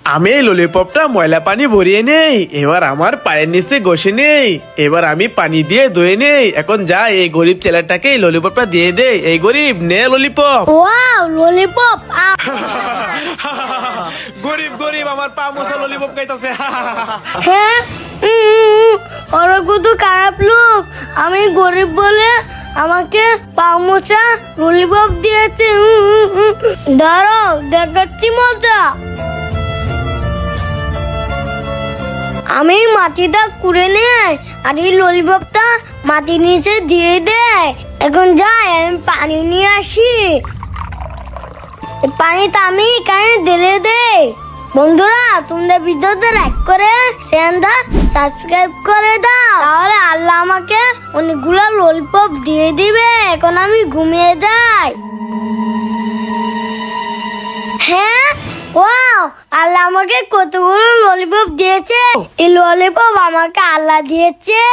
আমি এই ললিপপটা ময়লা পানি ভরিয়ে নেই, এবার আমার পায়ের নিচে ঘষে নেই, এবার আমি পানি দিয়ে ধুয়ে নেই। এখন যা এই গরিব ছেলেটাকে এই ললিপপটা দিয়ে দে। এই গরিব নে ললিপপ। ওয়াও ললিপপ গরিব গরিব আমার পা মোছা ললিপপ খাইতাছে। হ্যাঁ ওরা কত খারাপ লোক, আমি গরিব বলে আমাকে পামোচা ললিপপ দিয়েছে। দাঁড়াও দেখাচ্ছি মজা। আমি মাটিটা কুড়ে নেই আর এই ললিপপটা মাটির নিচে দিয়ে দেয়। এখন যাই আমি পানি নিয়ে আসি, পানিটা আমি এখানে ঢেলে দেই। বন্ধুরা তোমরা ভিডিওতে লাইক করে চ্যানেলটা সাবস্ক্রাইব করে দাও, তাহলে আল্লাহ আমাকে অনেকগুলো ললিপপ দিয়ে দিবে। এখন আমি ঘুমিয়ে যাই। হ্যাঁ ওয়াও আল্লাহ আমাকে কতগুলো ললিপপ দিয়েছে, এই ললিপপ আমাকে আল্লাহ দিয়েছে।